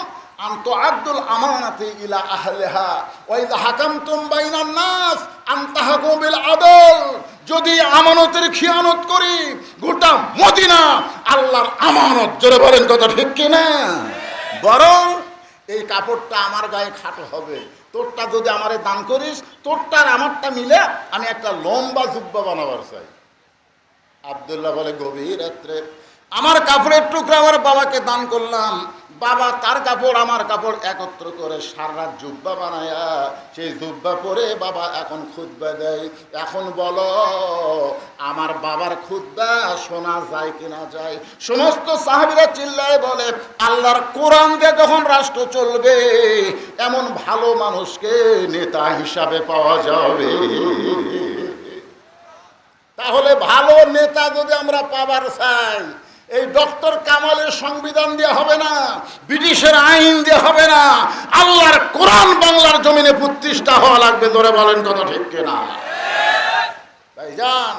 [SPEAKER 1] আন তুআদ্দুল আমানাতি ইলা আহলিহা ওয়া ইযা হাকামতুম বাইনান নাস আন তাহকুমু বিল আদল। যদি আমানতের খিয়ানত করি, গোটা মদিনা আল্লাহর আমানত। জোরে বলেন কথা ঠিক কিনা? বরং এই কাপড়টা আমার গায়ে খাটো হবে, তোরটা যদি আমারে দান করিস, তোরটা আর আমারটা মিলে আমি একটা লম্বা জুব্বা বানাবার চাই। আব্দুল্লাহ বলে, গভীর রাত্রে আমার কাপড়ের টুকরা আমার বাবাকে দান করলাম, বাবা তার কাপড় আমার কাপড় একত্র করে সারা জুব্বা বানায়া সেই জুব্বা পরে বাবা এখন খুতবা দেয়। এখন বলো, আমার বাবার খুতবা শোনা যায় কিনা যায়? সমস্ত সাহাবীরা চিল্লায় বলে, আল্লাহর কোরআন দিয়ে যখন রাষ্ট্র চলবে এমন ভালো মানুষকে নেতা হিসাবে পাওয়া যাবে। তাহলে ভালো নেতা যদি আমরা পাবার চাই, এই ডক্টর কামালের সংবিধান দিয়ে হবে না, ব্রিটিশের আইন দিয়ে হবে না, আল্লাহর কোরআন বাংলার জমিনে প্রতিষ্ঠা হওয়া লাগবে। ধরে বলেন কথা ঠিক কিনা? ভাইজান,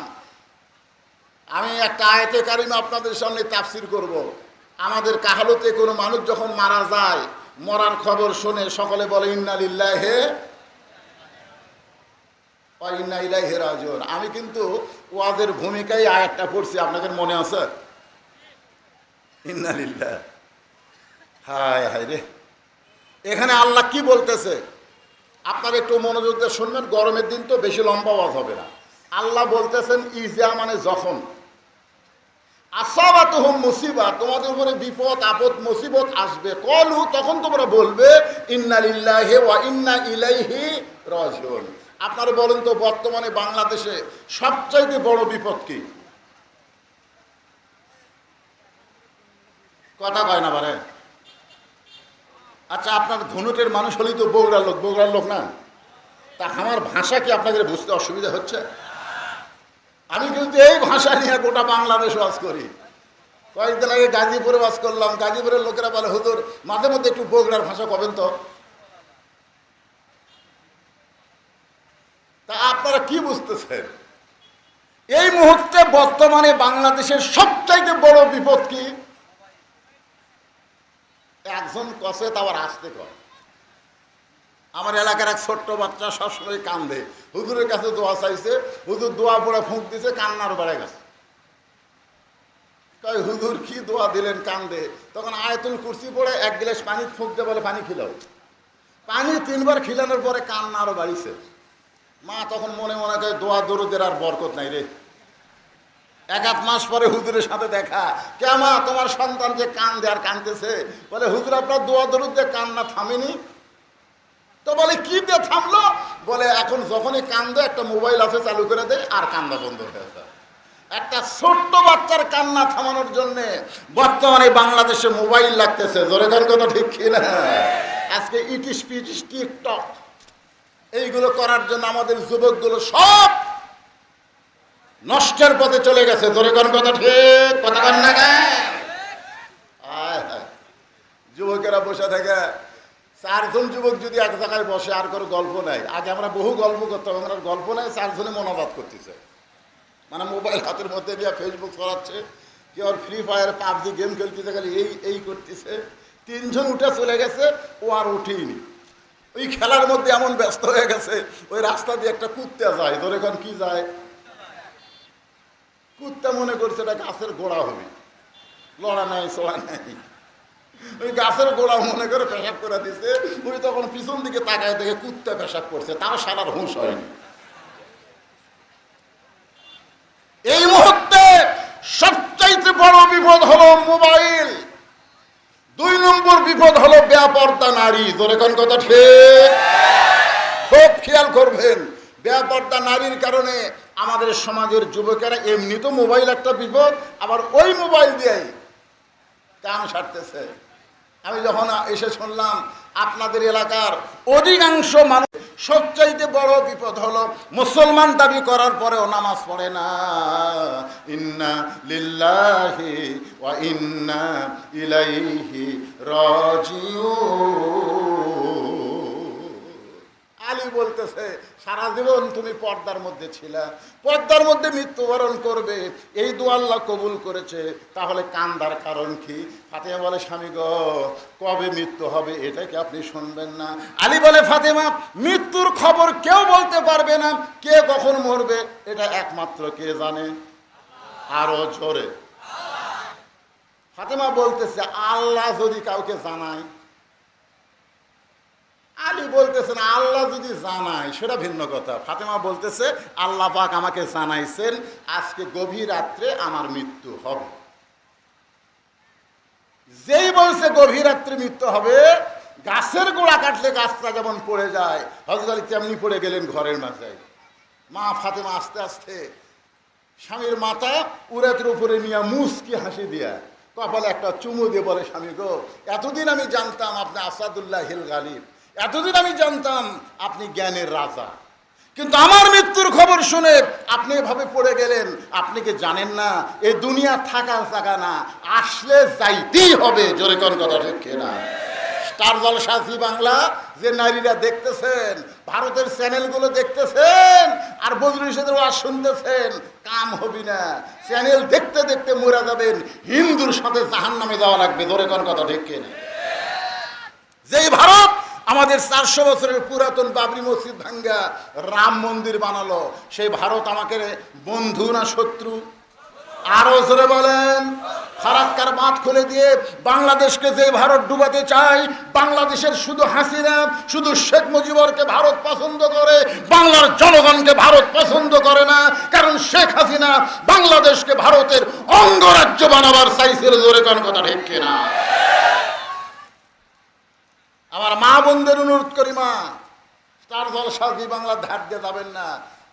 [SPEAKER 1] আমি একটা আয়াতে কারিমা আপনাদের সামনে তাফসীর করব। আমাদের কাহালতে কোনো মানুষ যখন মারা যায়, মরার খবর শুনে সকলে বলে, ইন্না লিল্লাহি ওয়া ইন্না ইলাইহি রাজিউন। আমি কিন্তু ওয়াজের ভূমিকায় আয়াতটা পড়ছি, আপনাদের মনে আছে? ইন্না লিল্লাহ। হায় হায় রে, এখানে আল্লাহ কি বলতেছে আপনারা একটু মনোযোগ দিয়ে শুনবেন। গরমের দিন তো বেশি লম্বা আওয়াজ হবে না। আল্লাহ বলতেছেন, ইজা মানে যখন, আসাবাতুহুম মুসিবা, তোমাদের উপরে বিপদ আপদ মুসিবত আসবে, কলু, তখন তোমরা বলবে, ইন্না লিল্লাহি ওয়া ইন্না ইলাইহি রাজিউন। আপনারা বলেন তো, বর্তমানে বাংলাদেশে সবচাইতে বড় বিপদ কি? কথা কয় না পারে? আচ্ছা, আপনার ধনুটের মানুষ হলেই তো বগুড়ার লোক, বগুড়ার লোক না? তা আমার ভাষা কি আপনাদের বুঝতে অসুবিধা হচ্ছে? আমি কিন্তু এই ভাষা নিয়ে গোটা বাংলাদেশ ওয়াজ করি। কয়েকদিন আগে গাজীপুরে ওয়াজ করলাম, গাজীপুরের লোকেরা বলে, হুজুর মাঝে মধ্যে একটু বগুড়ার ভাষা কবেন তো। তা আপনারা কি বুঝতেছেন? এই মুহূর্তে বর্তমানে বাংলাদেশের সবচাইতে বড় বিপদ কি? একজন কষে তা আবার আসতে কয়। আমার এলাকার এক ছোট্ট বাচ্চা সবসময় কান্দে, হুজুরের কাছে দোয়া চাইছে, হুজুর দোয়া পড়ে ফুঁক দিছে, কান্নার বেড়ে গেছে। কয়, হুজুর কি দোয়া দিলেন? কান্দে। তখন আয়াতুল কুরসি পড়ে এক গ্লাস পানি ফুঁক দিয়ে বলে, পানি খিলাও। পানি 3 বার খিলানোর পরে কান্না আরো বাড়িছে। মা তখন মনে মনে করে, দোয়া দরুদের আর বরকত নাই রে। 1-1 মাস পরে হুজুরের সাথে দেখা, কেমা তোমার সন্তান যে কান্দে আর কান্দতেছে, বলে, হুজুর আপনার দোয়া দরুদ দিয়ে কান্না থামেনি। তো বলে, কি দিয়ে থামলো? বলে, এখন যখনই কান্দে একটা মোবাইল আছে চালু করে দেয় আর কান্না বন্ধ হয়ে যায়। একটা ছোট্ট বাচ্চার কান্না থামানোর জন্য বর্তমানে বাংলাদেশে মোবাইল লাগতেছে। জোরে গান কথা ঠিক কিনা? আজকে ইটিস পিটিস টিকটক এইগুলো করার জন্য আমাদের যুবকগুলো সব নষ্টের পথে চলে গেছে। জোরে গান কথা ঠিক, কথা গান না গায়। যুবকেরা বসে থাকে, 4 জন যুবক যদি এক জায়গায় বসে, আর কোনো গল্প নাই। আগে আমরা বহু গল্প করতাম, আমরা গল্প নাই, 4 জনে মনোবাদ করতেছে। মানে মোবাইল হাতের মধ্যে দিয়ে ফেসবুক চলাচ্ছে, কেউ আর ফ্রি ফায়ার পাবজি গেম খেলতেছে, খালি এই করতেছে। 3 জন উঠে চলে গেছে, ও আর উঠেইনি। ওই খেলার মধ্যে এমন ব্যস্ত হয়ে গেছে, ওই রাস্তা দিয়ে একটা কুত্তা যায়, ধরে এখন কি যায়, কুত্তা মনে করছে এটা গাছের গোড়া হবে, লড়া নাই চড়া নাই, ওই গাছের গোড়া মনে করে পেশাব করে দিছে। ওই তখন পিছন দিকে তাকায় দেখে কুত্তা পেশাব করছে, তার সারার হুঁশ হয়নি। এই মুহূর্তে সবচাইতে বড় বিপদ হলো মোবাইল, 2 নম্বর বিপদ হলো বেপরদা নারী। জোরে কোন কথা ঠিক? খুব খেয়াল করবেন, বেপরদা নারীর কারণে আমাদের সমাজের যুবকেরা এমনি তো মোবাইল একটা বিপদ, আবার ওই মোবাইল দিয়েই কাম সারতেছে। আমি যখন এসে শুনলাম আপনাদের এলাকার অধিকাংশ মানুষ, সবচাইতে বড় বিপদ হলো মুসলমান দাবি করার পরেও নামাজ পড়ে না। ইন্না লিল্লাহি ওয়া ইন্না ইলাইহি রাজিউন। আলী বলতেছে সারা জীবন তুমি পর্দার মধ্যে ছিলা, পর্দার মধ্যে মৃত্যুবরণ করবে, এই দোয়া আল্লাহ কবুল করেছে, তাহলে কান্দার কারণ কি? ফাতেমা বলে স্বামী গো, কবে মৃত্যু হবে এটা কি আপনি শুনবেন না? আলী বলে ফাতেমা, মৃত্যুর খবর কেউ বলতে পারবে না, কে কখন মরবে এটা একমাত্র কে জানে? আরো জোরে। ফাতেমা বলতেছে আল্লাহ যদি কাউকে জানায়। আলী বলতেছেন আল্লাহ যদি জানায় সেটা ভিন্ন কথা। ফাতেমা বলতেছে আল্লাহ পাক আমাকে জানাইছেন আজকে গভীর রাত্রে আমার মৃত্যু হবে। যেই বলছে গভীর রাত্রে মৃত্যু হবে, গাছের গোড়া কাটলে গাছটা যেমন পড়ে যায়, হযরত আলী তেমনি পড়ে গেলেন ঘরের মাঝে। মা ফাতেমা আস্তে আস্তে স্বামীর মাথা উরাতের উপরে নিয়ে মুচকি হাসি দিয়া কপালে একটা চুমু দিয়ে বলে স্বামী গো, এতদিন আমি জানতাম আপনি আসাদুল্লাহ হিল গালিব, এতদিন আমি জানতাম আপনি জ্ঞানের রাজা, কিন্তু আমার মৃত্যুর খবর শুনে আপনি এভাবে পড়ে গেলেন। আপনি কি জানেন না এই দুনিয়া থাকার জায়গা না, আসলে যাইতেই হবে। জোরে কোন কথা ঠিক কিনা? স্টার জলসা জি বাংলা যে নারীরা দেখতেছেন, ভারতের চ্যানেলগুলো দেখতেছেন আর বজরুল ইসলামের ওয়াজ শুনতেছেন, কাম হবি না। চ্যানেল দেখতে দেখতে মরে যাবেন, হিন্দুর সাথে জাহান্নামে যাওয়া লাগবে। জোরে কোন কথা ঠিক কিনা? যেই ভারত আমাদের 400 বছরের পুরাতন বাবরি মসজিদ ভাঙ্গা রাম মন্দির বানালো, সেই ভারত আমাকে বন্ধু না শত্রু? আরো জোরে বলেন। ফারাক্কার বাঁধ খুলে দিয়ে বাংলাদেশকে যে ভারত ডুবাতে চায়, বাংলাদেশের শুধু হাসিনা, শুধু শেখ মুজিবরকে ভারত পছন্দ করে, বাংলার জনগণকে ভারত পছন্দ করে না। কারণ শেখ হাসিনা বাংলাদেশকে ভারতের অঙ্গরাজ্য বানাবার চাইছিল। জোরে কোন কথা ঠিক কিনা? আমার মা বোনদের অনুরোধ করি, মা স্টার জলসা জি বাংলা ধার দিয়ে যাবেন না,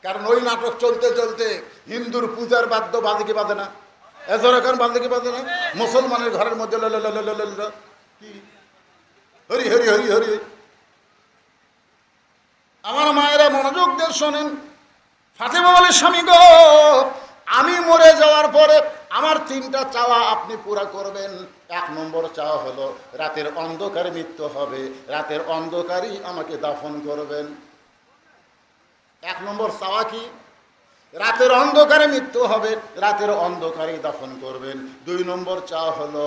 [SPEAKER 1] কারণ ওই নাটক চলতে চলতে হিন্দুর পূজার বাদ্য বাজে কি বাজে না? এখন বাজে কি বাজে না? মুসলমানের ঘরের মধ্যে কি হরি হরি হরি হরি। আমার মায়েরা মনোযোগ দিয়ে শোনেন। ফাতেমা বলে স্বামী গো, আমি মরে যাওয়ার পরে আমার 3টা চাওয়া আপনি পুরা করবেন। 1 নম্বর চাওয়া হলো রাতের অন্ধকারে মৃত্যু হবে, রাতের অন্ধকারই আমাকে দাফন করবেন। 1 নম্বর চাওয়া কি? রাতের অন্ধকারে মৃত্যু হবে, রাতের অন্ধকারেই দাফন করবেন। 2 নম্বর চাওয়া হলো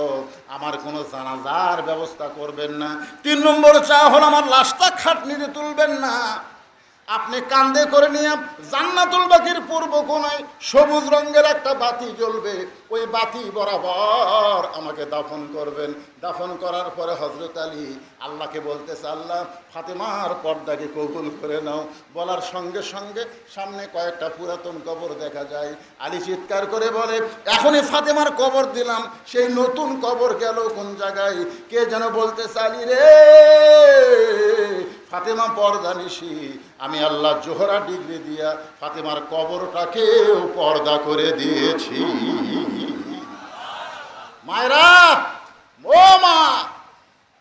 [SPEAKER 1] আমার কোনো জানাজার ব্যবস্থা করবেন না। 3 নম্বর চাওয়া হলো আমার লাশটা খাটনিতে তুলবেন না, আপনি কান্দে করে নিয়ে জান্নাতুল বাকির পূর্ব কোণায় সবুজ রঙের একটা বাতি জ্বলবে, ওই বাতি বরাবর আমাকে দাফন করবেন। দাফন করার পরে হযরত আলী আল্লাহকে বলতেছে, আল্লাহ ফাতেমার পর্দাকে কবুল করে নাও। বলার সঙ্গে সঙ্গে সামনে কয়েকটা পুরাতন কবর দেখা যায়। আলী চিৎকার করে বলে, এখনই ফাতেমার কবর দিলাম, সেই নতুন কবর গেল কোন জায়গায়? কে যেন বলতেছে, আলী রে ফাতেমা পর্দা নিশি, আমি আল্লাহ জোহরা ডিগ্রি দিয়া ফাতেমার কবরটাকেও পর্দা করে দিয়েছি। মায়েরা, ও মা,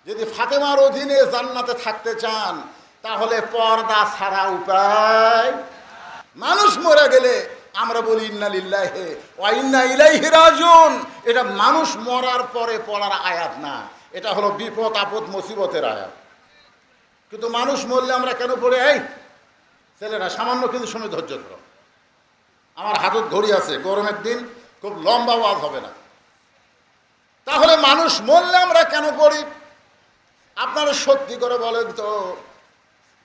[SPEAKER 1] যদি ফাতেমার অধীনে জান্নাতে থাকতে চান তাহলে পর্দা ছাড়া উপায়। মানুষ মরে গেলে আমরা বলি ইন্না লিল্লাহি ওয়া ইন্না ইলাইহি রাজিউন, এটা মানুষ মরার পরে পড়ার আয়াত না, এটা হলো বিপদ আপদ মুসিবতের আয়াত। কিন্তু মানুষ মরলে আমরা কেন পড়ে? এই ছেলেরা সামান্য কিছু সময় ধৈর্য ধরো, আমার হাতত ঘড়ি আছে, গরমের দিন খুব লম্বা ওয়াজ হবে না। তাহলে মানুষ মরলে আমরা কেন পড়ি? আপনারা সত্যি করে বলেন তো,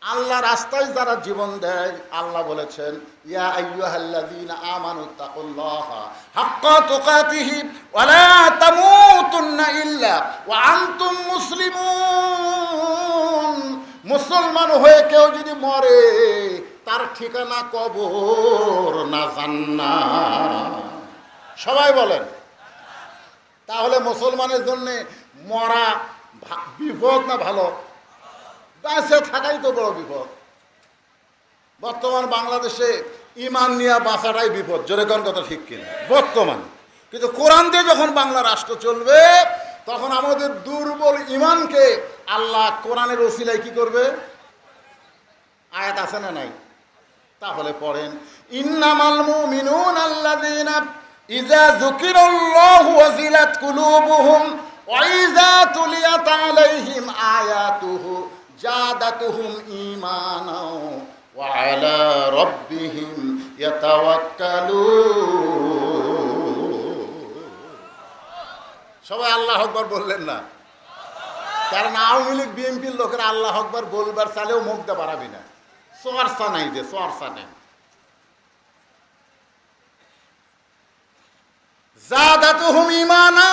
[SPEAKER 1] আল্লাহ রাস্তায় যারা জীবন দেয়, আল্লাহ বলেছেন ইয়া আইয়ুহাল্লাযীনা আমানু তাকুল্লাহা হাক্কা তুকাতিহি ওয়া লা তামুতুন্না ইল্লা ওয়া আনতুম মুসলিমুন। মুসলমান হয়ে কেউ যদি মরে, তার ঠিকানা কবর না জান্নাত। সবাই বলেন। তাহলে মুসলমানের জন্য মরা বিপদ না ভালো? বেঁচে থাকাই তো বড় বিপদ। বর্তমান বাংলাদেশে ইমান নিয়ে বাঁচাটাই বিপদ। জোরে কোন কথা ঠিক কিনা? বর্তমান কিন্তু কোরআন দিয়ে যখন বাংলা রাষ্ট্র চলবে, তখন আমাদের দুর্বল ইমানকে আল্লাহ কোরআনের ওসিলায় কি করবে? আয়াত আছে না নাই? তাহলে পড়েন, ইন্নামাল মুমিনুনা আল্লাযীনা ইযা যুকিরাল্লাহু ওয়াজিলাত কুলুবুহুম ওয়া ইযা তুলিয়াত আলাইহিম আয়াতুহু জাদাতুহুম ঈমানা ওয়া আলা রাব্বিহিম ইয়াতাওয়াক্কালুন। সবাই আল্লাহু আকবার বললেন না? কারণ আওয়ামী লীগ বিএনপির লোকেরা আল্লাহু আকবার বলবার চালেও মুখ দিয়ে বাড়াবি না। চর্চা নাই, যে চর্চা নেই। জাদাতুহুম ঈমানা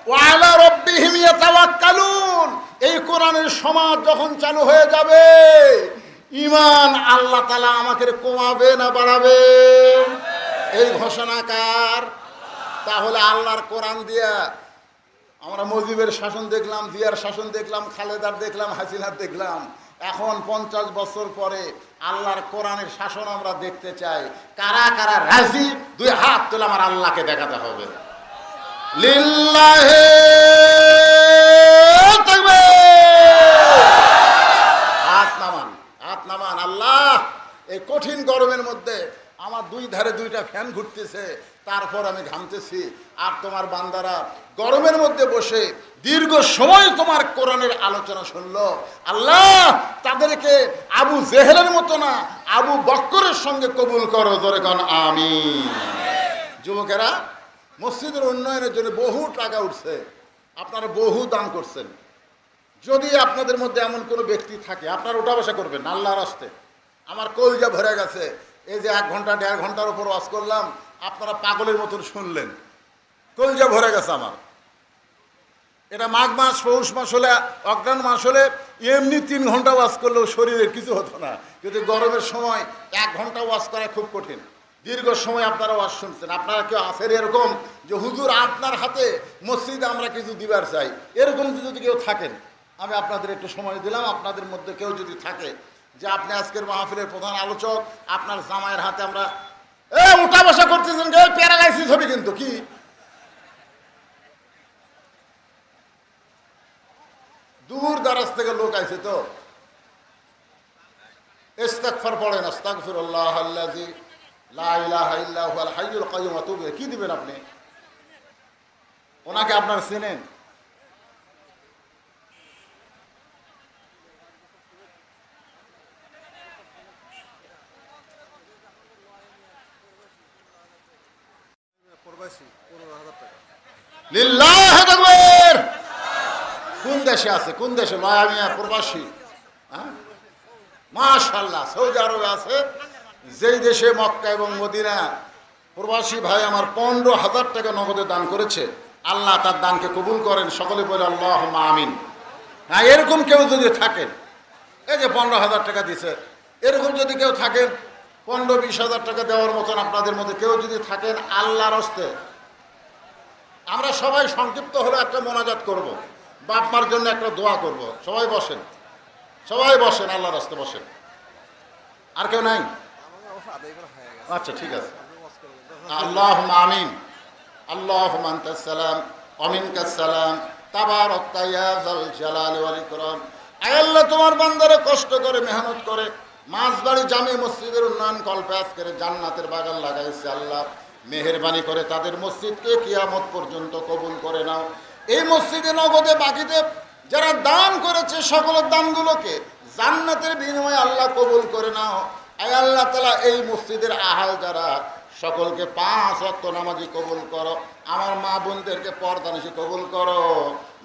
[SPEAKER 1] ওয়া আলা রাব্বিহিম ইয়াতাওয়াক্কালুন। এই কোরআনের সমাজ যখন চালু হয়ে যাবে, ঈমান আল্লাহ তাআলা আমাকে কমাবে না বাড়াবে? এই ঘোষণা কার? তাহলে আল্লাহর কোরআন দিয়া আমরা মুজিবের শাসন দেখলাম, জিয়ার শাসন দেখলাম, খালেদার দেখলাম, হাসিনার দেখলাম। এখন 50 বছর পরে আল্লাহর কোরআনের শাসন আমরা দেখতে চাই। কারা কারা রাজি? দুই হাত তুলে আমার আল্লাহকে দেখাতে হবে। লিল্লাহি তাকবীর। হাত নামান, হাত নামান। আল্লাহ, এই কঠিন গরমের মধ্যে আমার দুই ধারে দুইটা ফ্যান ঘুরতেছে, তারপর আমি ঘামতেছি, আর তোমার বান্দারা গরমের মধ্যে বসে দীর্ঘ সময় তোমার কোরআনের আলোচনা শুনলো। আল্লাহ, তাদেরকে আবু জেহেলের মতো না, আবু বক্করের সঙ্গে কবুল করো। জোরে কোন আমিন। যুবকেরা, মসজিদের উন্নয়নের জন্য বহু টাকা উঠছে, আপনারা বহু দান করছেন। যদি আপনাদের মধ্যে এমন কোনো ব্যক্তি থাকে, আপনারা উঠা বসা করবেন আল্লাহর রাস্তে। আমার কলজা ভরে গেছে। এই যে 1 ঘন্টা 1.5 ঘন্টার উপর ওয়াজ করলাম, আপনারা পাগলের মতন শুনলেন, কলজা ভরে গেছে আমার। এটা মাঘ মাস, পৌষ মাস হলে, অগ্রহায়ণ মাস হলে এমনি 3 ঘন্টা ওয়াজ করলেও শরীরের কিছু হতো না। কিন্তু গরমের সময় 1 ঘন্টা ওয়াজ করা খুব কঠিন। দীর্ঘ সময় আপনারা ওয়াজ শুনছেন। আপনারা কেউ আছেন এরকম যে হুজুর আপনার হাতে মসজিদে আমরা কিছু দিবার চাই, এরকম যদি কেউ থাকেন, আমি আপনাদের একটু সময় দিলাম। আপনাদের মধ্যে কেউ যদি থাকে যে আপনি আজকের মাহফিলের প্রধান আলোচক, আপনার জামাইয়ের হাতে আমরা উঠা বসা করতেছেন, প্যারালাইসিস হবে কিন্তু। কি দূর দারাজ থেকে লোক আইছে, তো ইস্তিগফার পড়েন, আস্তাগফিরুল্লাহ আল্লাযী লা ইলাহা ইল্লা হুয়াল হাইয়ুল কাইয়্যুম ওয়া তুবু। কি দিবেন আপনি? ওনাকে আপনার চেনেন? লিল্লাহি তাকবীর। কোন দেশে আছে? কোন দেশে? মায়ামিয়া প্রবাসী। মাশাআল্লাহ, সৌদি আরবে আছে। যেই দেশে মক্কা এবং মদিনা, প্রবাসী ভাই আমার 15,000 টাকা নগদে দান করেছে। আল্লাহ তার দানকে কবুল করেন। সকলে বলে আল্লাহুম্মা আমিন। হ্যাঁ, এরকম কেউ যদি থাকেন, এই যে 15,000 টাকা দিছে, এরকম যদি কেউ থাকেন, 15-20 হাজার টাকা দেওয়ার মতন আপনাদের মধ্যে কেউ যদি থাকেন, আল্লাহর হস্তে আমরা সবাই সংক্ষিপ্ত হলে একটা মোনাজাত করব, বাপ মার জন্য একটা দোয়া করব। সবাই বসেন, সবাই বসেন, আল্লাহর হস্তে বসেন। আর কেউ নাই? আচ্ছা, ঠিক আছে। আল্লাহুম্মা আমিন। আল্লাহুম্মা আনতাস সালাম ওয়া মিনকাস সালাম তাবারাকতা ইয়া যাল জালালি ওয়াল ইকরাম। আয় আল্লাহ, তোমার বান্দারা কষ্ট করে, মেহনত করে মাঝবাড়ি জামে মসজিদের উন্নয়ন কল্পে আজকের জান্নাতের বাগান লাগাইছে। আল্লাহ, মেহেরবানি করে তাদের মসজিদকে কিয়ামত পর্যন্ত কবুল করে নাও। এই মসজিদে নগদে বাকিতে যারা দান করেছে, সকলের দানগুলোকে জান্নাতের বিনিময়ে আল্লাহ কবুল করে নাও। আয় আল্লাহ তাআলা, এই মসজিদের আহাল যারা সকলকে 5 ওয়াক্ত নামাজি কবুল করো। আমার মা বোনদেরকে পর্দানিশী কবুল করো।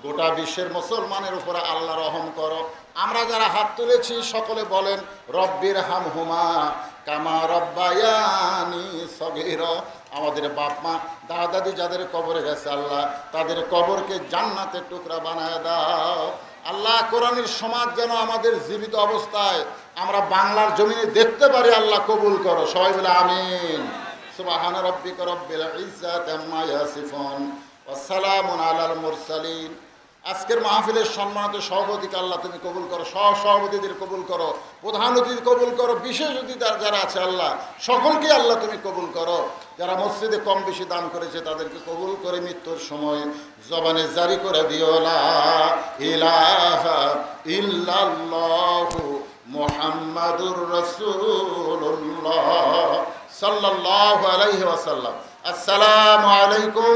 [SPEAKER 1] গোটা বিশ্বের মুসলমানের উপরে আল্লাহ রহম করো। আমরা যারা হাত তুলেছি সকলে বলেন রব্বির হামহুমা কামা রব্বায়ানি সগীরা। আমাদের বাপ মা দাদা দাদি যাদের কবরে গেছে আল্লাহ তাদের কবরকে জান্নাতের টুকরা বানায় দাও। আল্লাহ কোরআনের সমাজ যেন আমাদের জীবিত অবস্থায় আমরা বাংলার জমিনে দেখতে পারি, আল্লাহ কবুল করো। সবাই বলে আমিন। সুবহান রাব্বিকা রব্বিল ইজ্জাতি আম্মা ইয়াসিফুন ওয়া সালামুন আলাল মুরসালিন। আজকের মাহফিলের সম্মানিত সভাপতিকে আল্লাহ তুমি কবুল করো, সহসভাপতিদের কবুল করো, প্রধান অতিথি কবুল করো, বিশেষ অতিথি যারা আছে আল্লাহ সকলকে আল্লাহ তুমি কবুল করো। যারা মসজিদে কম বেশি দান করেছে তাদেরকে কবুল করে মৃত্যুর সময় জবানে জারি করে দিও লা ইলাহা ইল্লাল্লাহু মুহাম্মাদুর রাসূলুল্লাহ সাল্লাল্লাহু আলাইহি ওয়াসাল্লাম। আসসালামু আলাইকুম